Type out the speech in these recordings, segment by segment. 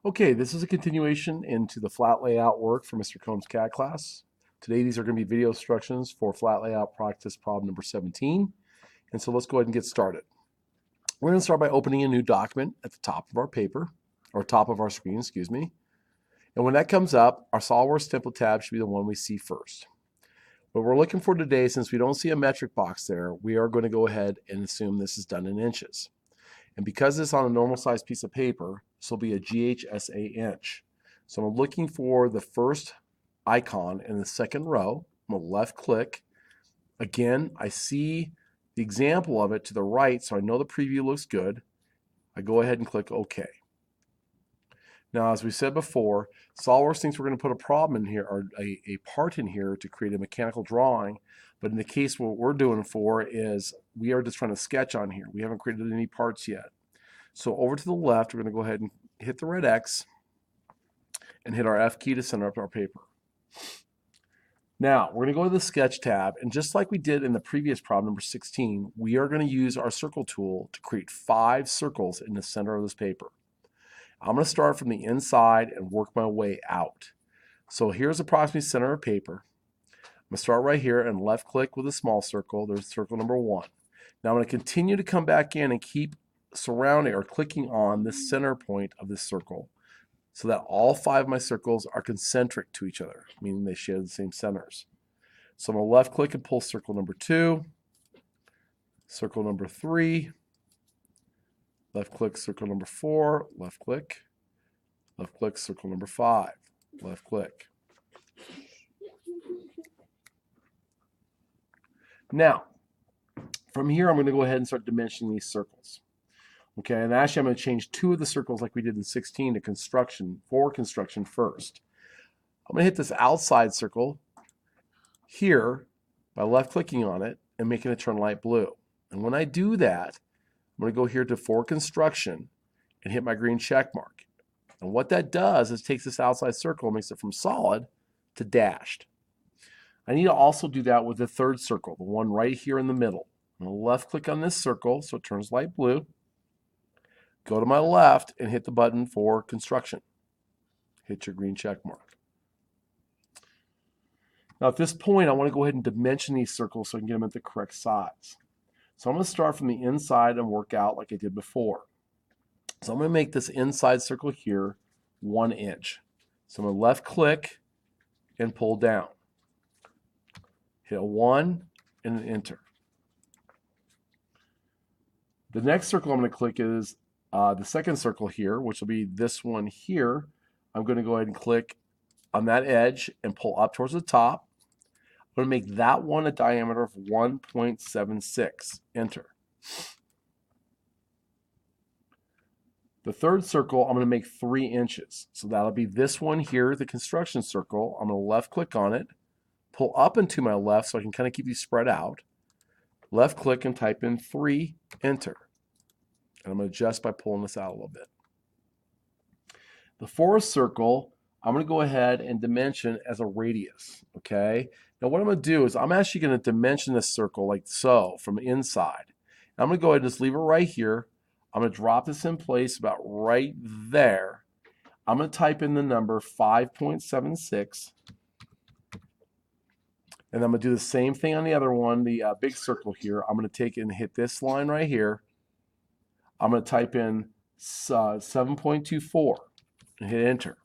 Okay, this is a continuation into the flat layout work for Mr. Combs CAD class. Today, these are going to be video instructions for flat layout practice problem number 17. And so let's go ahead and get started. We're going to start by opening a new document at the top of our paper, or top of our screen, excuse me. And when that comes up, our SOLIDWORKS template tab should be the one we see first. What we're looking for today, since we don't see a metric box there, we are going to go ahead and assume this is done in inches. And because it's on a normal size piece of paper, this will be a GHSA inch. So I'm looking for the first icon in the second row. I'm going to left click. Again, I see the example of it to the right, so I know the preview looks good. I go ahead and click OK. Now, as we said before, SOLIDWORKS thinks we're going to put a problem in here, or a part in here to create a mechanical drawing. But in the case, what we're doing for is we are just trying to sketch on here. We haven't created any parts yet. So over to the left, we're going to go ahead and hit the red X and hit our F key to center up our paper. Now, we're going to go to the Sketch tab, and just like we did in the previous problem, number 16, we are going to use our circle tool to create 5 circles in the center of this paper. I'm going to start from the inside and work my way out. So here's approximately center of paper. I'm going to start right here and left click with a small circle. There's circle number 1. Now I'm going to continue to come back in and keep surrounding or clicking on the center point of this circle so that all 5 of my circles are concentric to each other, meaning they share the same centers. So I'm going to left click and pull circle number 2, circle number 3, left click circle number 4, left click, circle number 5, left click. Now, from here, I'm going to go ahead and start dimensioning these circles. Okay, and actually I'm going to change 2 of the circles like we did in 16 to construction, for construction first. I'm going to hit this outside circle here by left clicking on it and making it turn light blue. And when I do that, I'm going to go here to for construction and hit my green check mark. And what that does is takes this outside circle and makes it from solid to dashed. I need to also do that with the third circle, the one right here in the middle. I'm going to left click on this circle so it turns light blue. Go to my left and hit the button for construction. Hit your green check mark. Now at this point, I want to go ahead and dimension these circles so I can get them at the correct size. So I'm going to start from the inside and work out like I did before. So I'm going to make this inside circle here 1 inch. So I'm going to left click and pull down. Hit a 1 and an enter. The next circle I'm going to click is the second circle here, which will be this one here. I'm going to go ahead and click on that edge and pull up towards the top. I'm going to make that one a diameter of 1.76. Enter. The third circle, I'm going to make 3 inches. So that'll be this one here, the construction circle. I'm going to left click on it, pull up and to my left so I can kind of keep these spread out. Left click and type in 3, enter. And I'm going to adjust by pulling this out a little bit. The fourth circle, I'm going to go ahead and dimension as a radius, okay? Now what I'm going to do is I'm actually going to dimension this circle like so from inside. I'm going to go ahead and just leave it right here. I'm going to drop this in place about right there. I'm going to type in the number 5.76. And I'm going to do the same thing on the other one, the big circle here. I'm going to take it and hit this line right here. I'm going to type in 7.24 and hit enter.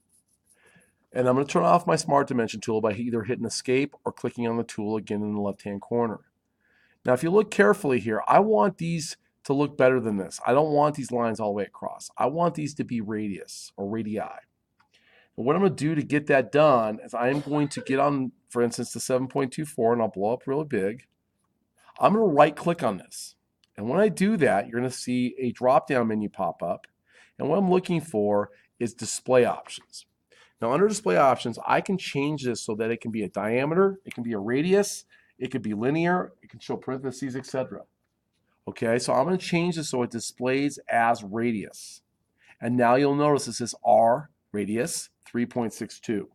And I'm going to turn off my Smart Dimension tool by either hitting escape or clicking on the tool again in the left-hand corner. Now, if you look carefully here, I want these to look better than this. I don't want these lines all the way across. I want these to be radius or radii. And what I'm going to do to get that done is I am going to get on, for instance, the 7.24, and I'll blow up really big. I'm going to right-click on this. And when I do that, you're going to see a drop-down menu pop up. And what I'm looking for is display options. Now, under display options, I can change this so that it can be a diameter, it can be a radius, it could be linear, it can show parentheses, etc. Okay, so I'm going to change this so it displays as radius. And now you'll notice it says R radius 3.62.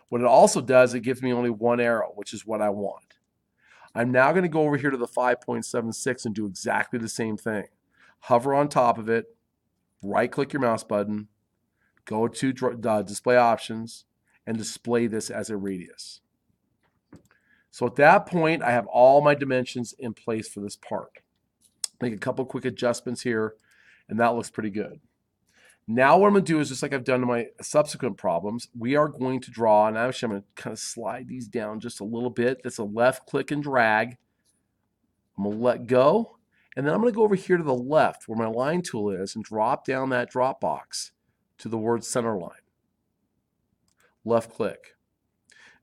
What it also does, it gives me only one arrow, which is what I want. I'm now going to go over here to the 5.76 and do exactly the same thing. Hover on top of it, right-click your mouse button, go to display options, and display this as a radius. So at that point, I have all my dimensions in place for this part. Make a couple quick adjustments here, and that looks pretty good. Now what I'm going to do is, just like I've done in my subsequent problems, we are going to draw, and actually I'm going to kind of slide these down just a little bit. That's a left click and drag. I'm going to let go, and then I'm going to go over here to the left where my line tool is and drop down that drop box to the word center line. Left click.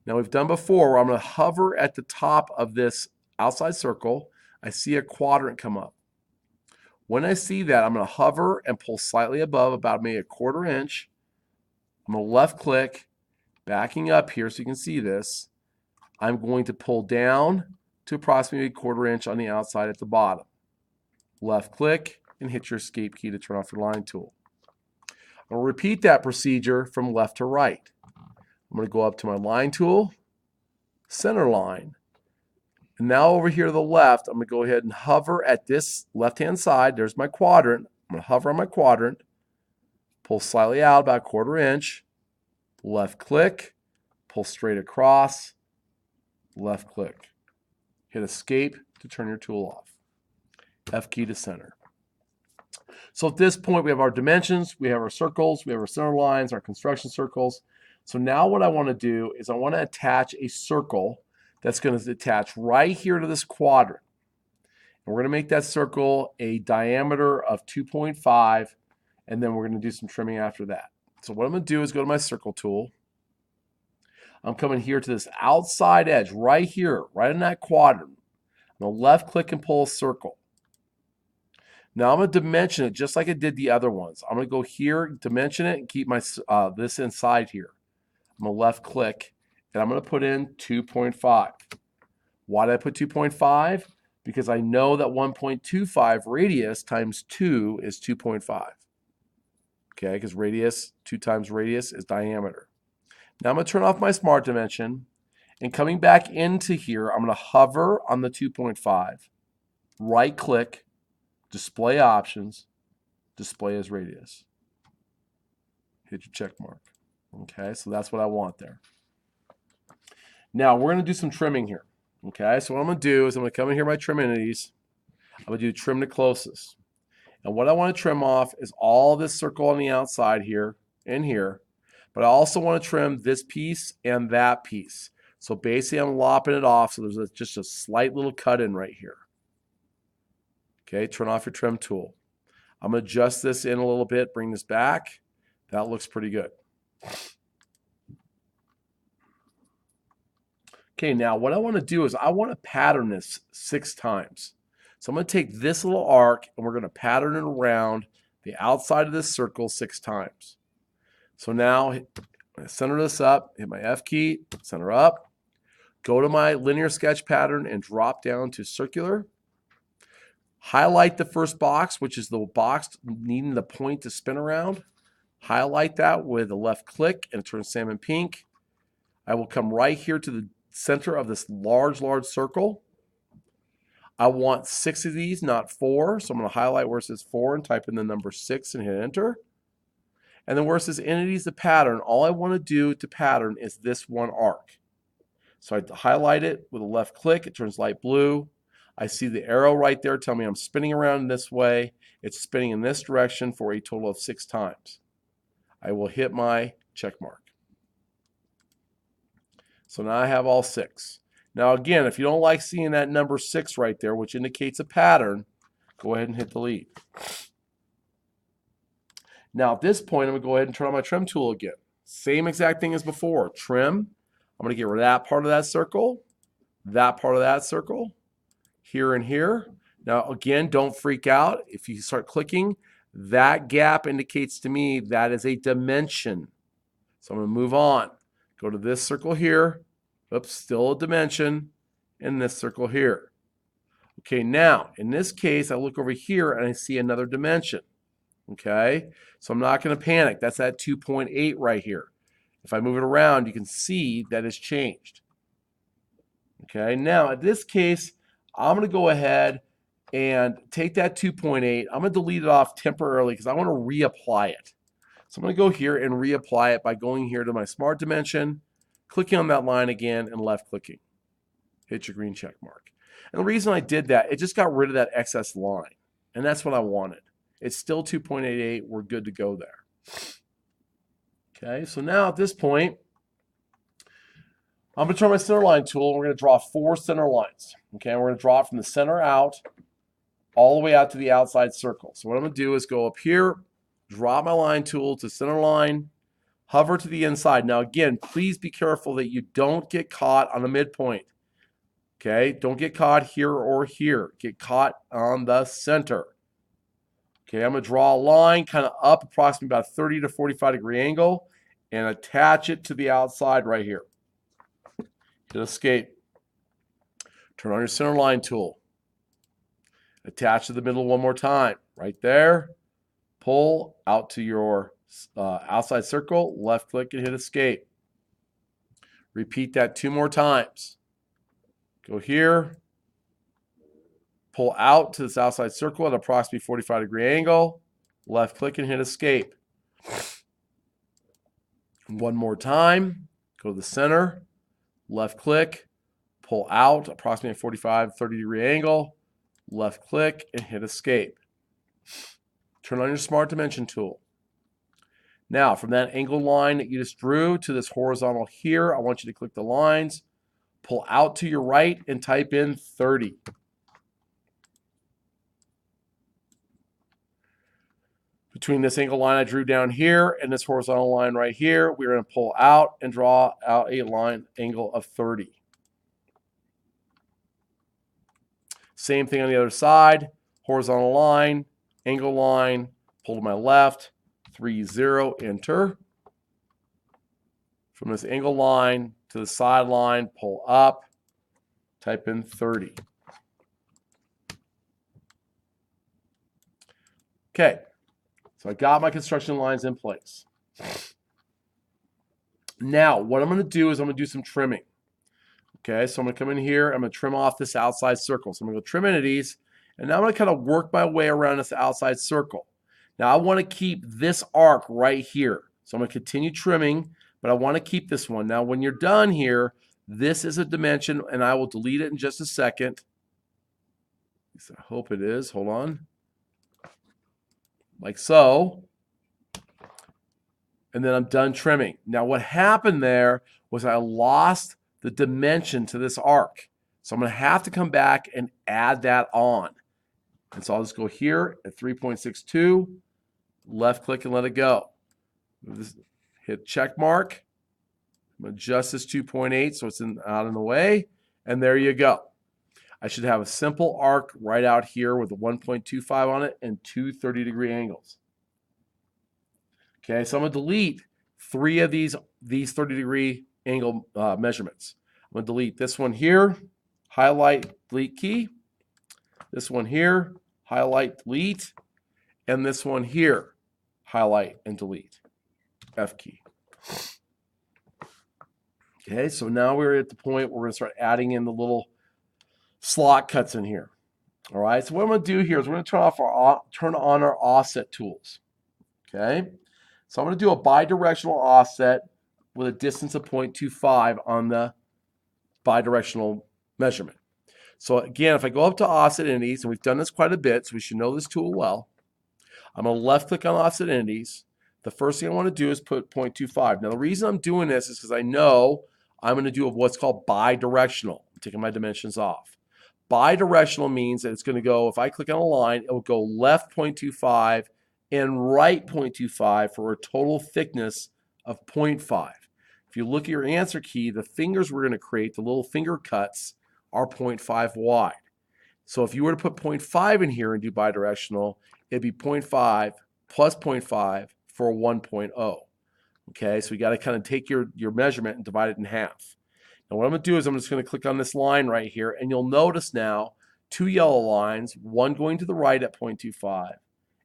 Now we've done before where I'm going to hover at the top of this outside circle. I see a quadrant come up. When I see that, I'm going to hover and pull slightly above, about maybe a 1/4 inch. I'm going to left click, backing up here so you can see this. I'm going to pull down to approximately a 1/4 inch on the outside at the bottom. Left click and hit your escape key to turn off your line tool. I'm going to repeat that procedure from left to right. I'm going to go up to my line tool, center line. And now over here to the left, I'm going to go ahead and hover at this left-hand side. There's my quadrant. I'm going to hover on my quadrant, pull slightly out about a 1/4 inch, left click, pull straight across, left click. Hit escape to turn your tool off. F key to center. So at this point, we have our dimensions, we have our circles, we have our center lines, our construction circles. So now what I want to do is I want to attach a circle that's going to attach right here to this quadrant. And we're going to make that circle a diameter of 2.5, and then we're going to do some trimming after that. So what I'm going to do is go to my circle tool. I'm coming here to this outside edge right here, right in that quadrant. I'm going to left click and pull a circle. Now I'm going to dimension it just like I did the other ones. I'm going to go here, dimension it, and keep my this inside here. I'm going to left click, and I'm going to put in 2.5. Why did I put 2.5? Because I know that 1.25 radius times 2 is 2.5. Okay, because radius, 2 times radius is diameter. Now I'm going to turn off my smart dimension, and coming back into here, I'm going to hover on the 2.5, right click, display options, display as radius. Hit your check mark. Okay, so that's what I want there. Now we're going to do some trimming here. Okay, so what I'm going to do is I'm going to come in here my trim entities. I'm going to do trim to closest. And what I want to trim off is all this circle on the outside here and here. But I also want to trim this piece and that piece. So basically I'm lopping it off so there's just a slight little cut in right here. Okay, turn off your trim tool. I'm going to adjust this in a little bit, bring this back. That looks pretty good. Okay, now what I want to do is I want to pattern this 6 times. So I'm going to take this little arc and we're going to pattern it around the outside of this circle 6 times. So now center this up, hit my F key, center up, go to my linear sketch pattern and drop down to circular. Highlight the first box, which is the box needing the point to spin around. Highlight that with a left click and turn salmon pink. I will come right here to the center of this large circle. I want 6 of these, not 4. So I'm going to highlight where it says 4 and type in the number 6 and hit enter. And then where it says entities to pattern, all I want to do to pattern is this one arc. So I highlight it with a left click. It turns light blue. I see the arrow right there telling me I'm spinning around in this way. It's spinning in this direction for a total of 6 times. I will hit my check mark. So now I have all 6. Now again, if you don't like seeing that number 6 right there, which indicates a pattern, go ahead and hit delete. Now at this point, I'm going to go ahead and turn on my trim tool again. Same exact thing as before. Trim. I'm going to get rid of that part of that circle, that part of that circle, here and here. Now again, don't freak out. If you start clicking, that gap indicates to me that is a dimension. So I'm going to move on. Go to this circle here. Oops, still a dimension. And this circle here. Okay, now in this case, I look over here and I see another dimension. Okay, so I'm not going to panic. That's at 2.8 right here. If I move it around, you can see that it's changed. Okay, now in this case, I'm going to go ahead and take that 2.8. I'm going to delete it off temporarily because I want to reapply it. So I'm going to go here and reapply it by going here to my smart dimension, clicking on that line again, and left clicking. Hit your green check mark. And the reason I did that, it just got rid of that excess line. And that's what I wanted. It's still 2.88. We're good to go there. Okay, so now at this point, I'm going to turn my center line tool, and we're going to draw 4 center lines. Okay, and we're going to draw it from the center out all the way out to the outside circle. So what I'm going to do is go up here, drop my line tool to center line, hover to the inside. Now again, please be careful that you don't get caught on the midpoint. Okay, don't get caught here or here. Get caught on the center. Okay, I'm going to draw a line kind of up approximately about a 30 to 45 degree angle and attach it to the outside right here. Hit escape. Turn on your center line tool. Attach to the middle one more time. Right there. Pull out to your outside circle. Left click and hit escape. Repeat that 2 more times. Go here. Pull out to this outside circle at approximately 45 degree angle. Left click and hit escape. One more time. Go to the center. Left click. Pull out approximately 45, 30 degree angle. Left click and hit escape. Turn on your smart dimension tool. Now from that angled line that you just drew to this horizontal here, I want you to click the lines, pull out to your right and type in 30. Between this angled line I drew down here and this horizontal line right here, we're going to pull out and draw out a line angle of 30. Same thing on the other side, horizontal line, angle line, pull to my left, 30, enter. From this angle line to the side line, pull up, type in 30. Okay, so I got my construction lines in place. Now, what I'm going to do is I'm going to do some trimming. Okay, so I'm going to come in here, I'm going to trim off this outside circle. So I'm going to go trim entities, and now I'm going to kind of work my way around this outside circle. Now I want to keep this arc right here. So I'm going to continue trimming, but I want to keep this one. Now when you're done here, this is a dimension, and I will delete it in just a second. At least I hope it is. Hold on. Like so. And then I'm done trimming. Now what happened there was I lost the dimension to this arc. So I'm going to have to come back and add that on. And so I'll just go here at 3.62, left click and let it go. Hit check mark. I'm going to adjust this 2.8 so it's out in the way. And there you go. I should have a simple arc right out here with a 1.25 on it and 2 30-degree angles. Okay, so I'm going to delete 3 of these 30-degree angle measurements. I'm going to delete this one here, highlight, delete key. This one here, highlight, delete. And this one here, highlight and delete, F key. Okay, so now we're at the point where we're going to start adding in the little slot cuts in here. All right, so what I'm going to do here is we're going to turn on our offset tools. Okay, so I'm going to do a bidirectional offset with a distance of 0.25 on the bidirectional measurement. So again, if I go up to offset entities, and we've done this quite a bit, so we should know this tool well. I'm going to left click on offset entities. The first thing I want to do is put 0.25. Now the reason I'm doing this is because I know I'm going to do what's called bidirectional. I'm taking my dimensions off. Bidirectional means that it's going to go, if I click on a line, it will go left 0.25 and right 0.25 for a total thickness of 0.5. If you look at your answer key, the fingers we're going to create, the little finger cuts, are 0.5 wide. So if you were to put 0.5 in here and do bidirectional, it'd be 0.5 plus 0.5 for a 1.0. Okay, so you got to kind of take your measurement and divide it in half. Now what I'm going to do is I'm just going to click on this line right here, and you'll notice now 2 yellow lines, one going to the right at 0.25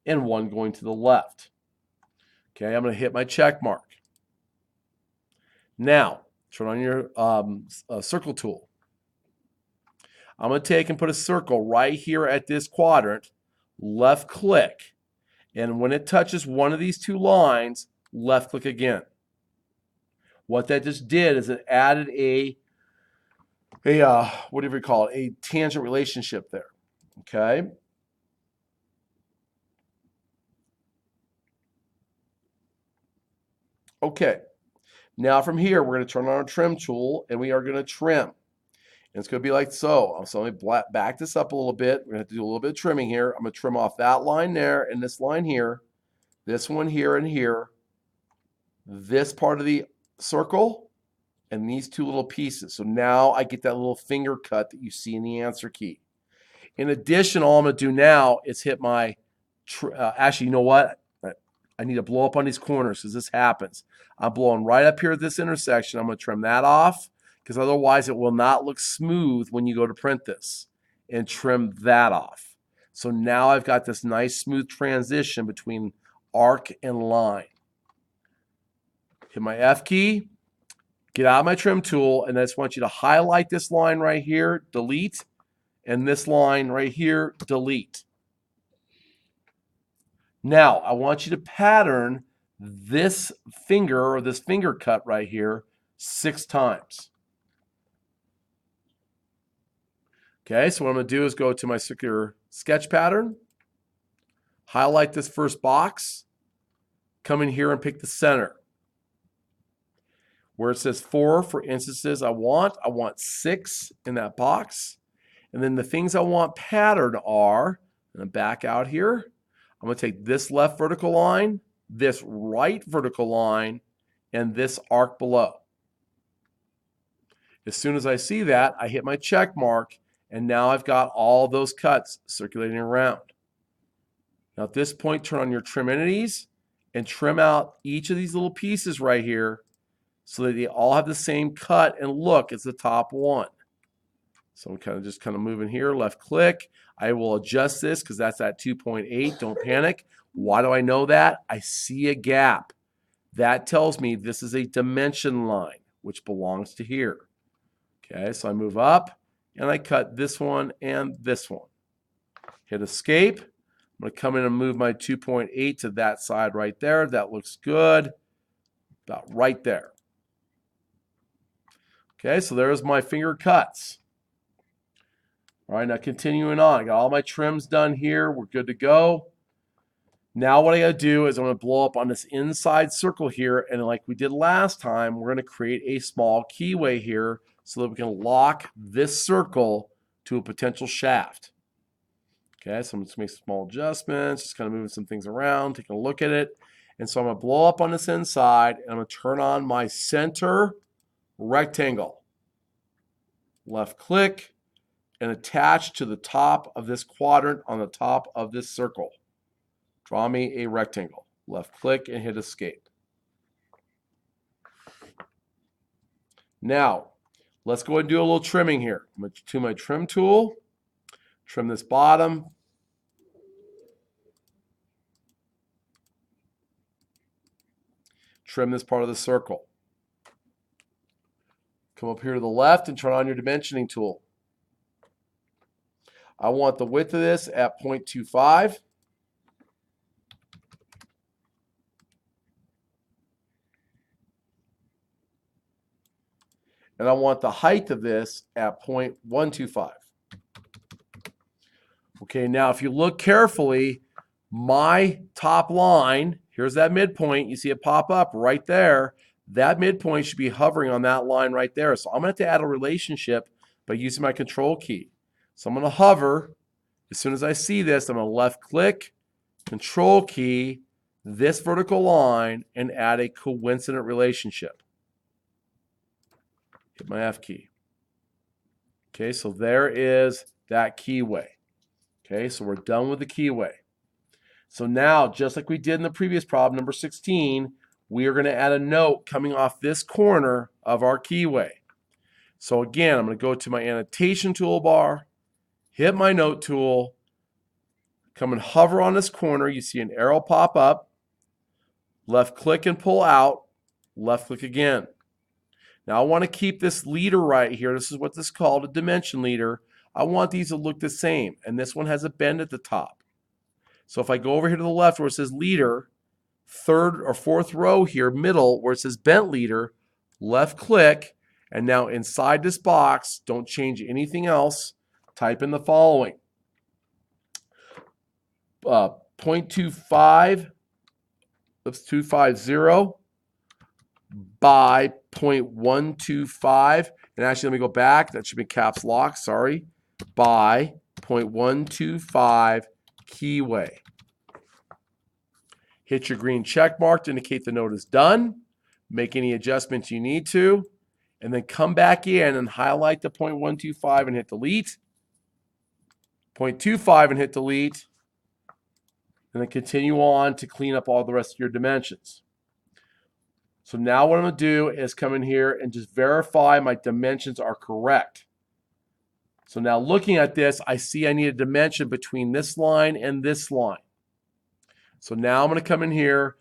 and one going to the left. Okay, I'm going to hit my check mark. Now, turn on your circle tool. I'm going to take and put a circle right here at this quadrant, left click, and when it touches one of these 2 lines, left click again. What that just did is it added a whatever you call it, a tangent relationship there. Okay. Okay. Now from here, we're going to turn on our trim tool and we are going to trim. And it's going to be like so. So let me back this up a little bit. We're going to have to do a little bit of trimming here. I'm going to trim off that line there and this line here, this one here and here, this part of the circle, and these two little pieces. So now I get that little finger cut that you see in the answer key. In addition, all I'm going to do now is hit my, actually, you know what? I need to blow up on these corners because this happens. I'm blowing right up here at this intersection. I'm going to trim that off because otherwise it will not look smooth when you go to print this, and trim that off. So now I've got this nice smooth transition between arc and line. Hit my F key, get out of my trim tool, and I just want you to highlight this line right here, delete, and this line right here, delete. Now, I want you to pattern this finger or this finger cut right here 6 times. Okay, so what I'm going to do is go to my circular sketch pattern, highlight this first box, come in here and pick the center. Where it says 4 for instances I want 6 in that box. And then the things I want patterned are, I'm going to back out here. I'm going to take this left vertical line, this right vertical line, and this arc below. As soon as I see that, I hit my check mark, and now I've got all those cuts circulating around. Now at this point, turn on your trim entities and trim out each of these little pieces right here so that they all have the same cut and look as the top one. So I'm just moving here, left click. I will adjust this because that's at 2.8. Don't panic. Why do I know that? I see a gap. That tells me this is a dimension line, which belongs to here. Okay, so I move up and I cut this one and this one. Hit escape. I'm going to come in and move my 2.8 to that side right there. That looks good. About right there. Okay, so there's my finger cuts. All right, now continuing on. I got all my trims done here. We're good to go. Now what I got to do is I'm going to blow up on this inside circle here, and like we did last time, we're going to create a small keyway here so that we can lock this circle to a potential shaft. Okay, so I'm just going to make some small adjustments, just moving some things around, taking a look at it. And so I'm going to blow up on this inside, and I'm going to turn on my center rectangle. Left click, and attach to the top of this quadrant on the top of this circle. Draw me a rectangle. Left click and hit escape. Now, let's go ahead and do a little trimming here. I'm going to my trim tool, trim this bottom. Trim this part of the circle. Come up here to the left and turn on your dimensioning tool. I want the width of this at 0.25. And I want the height of this at 0.125. Okay, now if you look carefully, my top line, here's that midpoint. You see it pop up right there. That midpoint should be hovering on that line right there. So I'm going to have to add a relationship by using my control key. So I'm going to hover. As soon as I see this, I'm going to left click, control key, this vertical line, and add a coincident relationship. Hit my F key. Okay, so there is that keyway. Okay, so we're done with the keyway. So now, just like we did in the previous problem, number 16, we are going to add a note coming off this corner of our keyway. So again, I'm going to go to my annotation toolbar, hit my note tool, come and hover on this corner. You see an arrow pop up. Left click and pull out. Left click again. Now I want to keep this leader right here. This is what this is called, a dimension leader. I want these to look the same. And this one has a bend at the top. So if I go over here to the left where it says leader, third or fourth row here, middle, where it says bent leader, left click, and now inside this box, don't change anything else, type in the following. 0.25, let's 250 by 0.125, and actually let me go back, that should be caps lock, sorry, by 0.125 keyway. Hit your green check mark to indicate the note is done. Make any adjustments you need to, and then come back in and highlight the 0.125 and hit delete. 0.25 and hit delete, and then continue on to clean up all the rest of your dimensions. So now what I'm going to do is come in here and just verify my dimensions are correct. So now looking at this, I see I need a dimension between this line and this line. So now I'm going to come in here,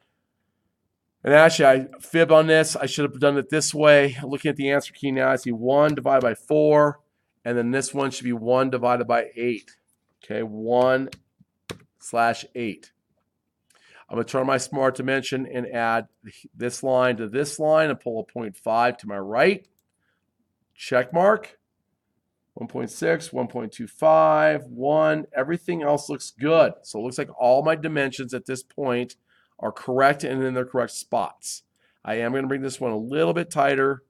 and actually I fibbed on this. I should have done it this way. Looking at the answer key now, I see 1 divided by 4, and then this one should be 1 divided by 8. Okay, 1/8. I'm going to turn my smart dimension and add this line to this line and pull a 0.5 to my right. Check mark. 1.6, 1.25, 1. Everything else looks good. So it looks like all my dimensions at this point are correct and in their correct spots. I am going to bring this one a little bit tighter.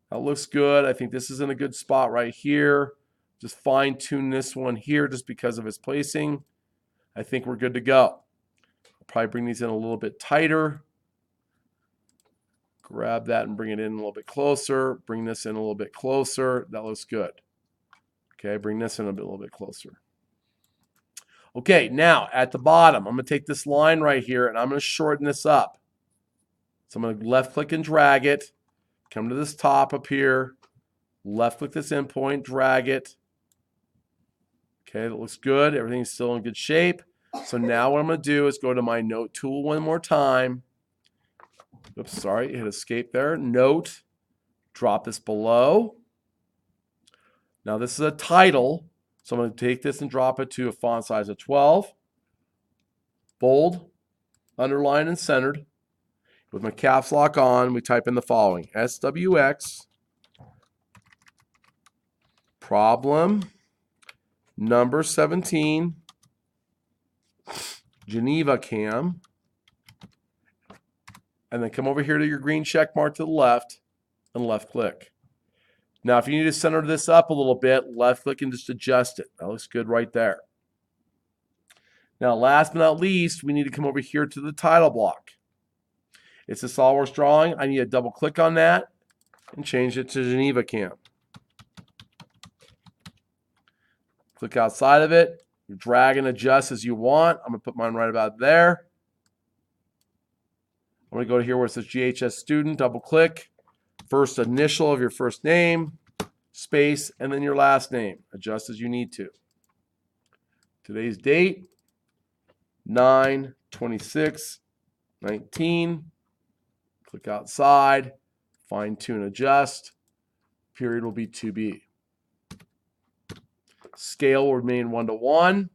That looks good. I think this is in a good spot right here. Just fine tune this one here just because of its placing. I think we're good to go. I'll probably bring these in a little bit tighter. Grab that and bring it in a little bit closer. Bring this in a little bit closer. That looks good. Okay, bring this in a little bit closer. Okay, now at the bottom, I'm going to take this line right here and I'm going to shorten this up. So I'm going to left click and drag it. Come to this top up here. Left click this endpoint, drag it. Okay, that looks good. Everything's still in good shape. So now what I'm going to do is go to my note tool one more time. Oops, sorry, hit escape there. Note, drop this below. Now this is a title, so I'm going to take this and drop it to a font size of 12. Bold, underlined, and centered. With my caps lock on, we type in the following. SWX, problem number 17, Geneva cam. And then come over here to your green check mark to the left and left click. Now, if you need to center this up a little bit, left click and just adjust it. That looks good right there. Now, last but not least, we need to come over here to the title block. It's a SOLIDWORKS drawing. I need to double click on that and change it to Geneva cam. Click outside of it. You drag and adjust as you want. I'm going to put mine right about there. I'm going to go to here where it says GHS student, double click. First initial of your first name, space, and then your last name. Adjust as you need to. Today's date, 9/26/19. Click outside, fine tune, adjust. Period will be 2B. Scale will remain 1:1.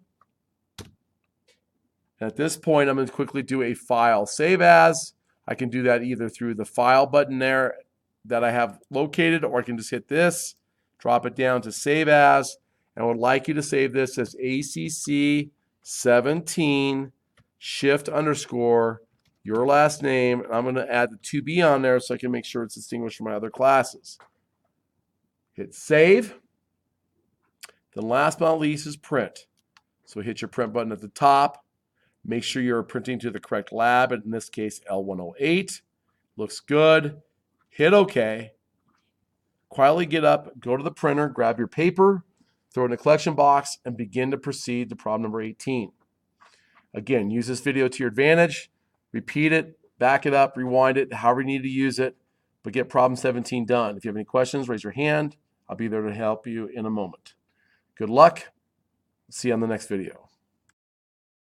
At this point, I'm going to quickly do a file save as. I can do that either through the file button there that I have located, or I can just hit this, drop it down to save as, and I would like you to save this as ACC 17 shift underscore your last name, and I'm going to add the 2B on there so I can make sure it's distinguished from my other classes. Hit save. Then last but not least is print. So hit your print button at the top. Make sure you're printing to the correct lab, in this case L108. Looks good. Hit OK. Quietly get up, go to the printer, grab your paper, throw it in the collection box, and begin to proceed to problem number 18. Again, use this video to your advantage. Repeat it, back it up, rewind it, however you need to use it, but get problem 17 done. If you have any questions, raise your hand. I'll be there to help you in a moment. Good luck. See you on the next video.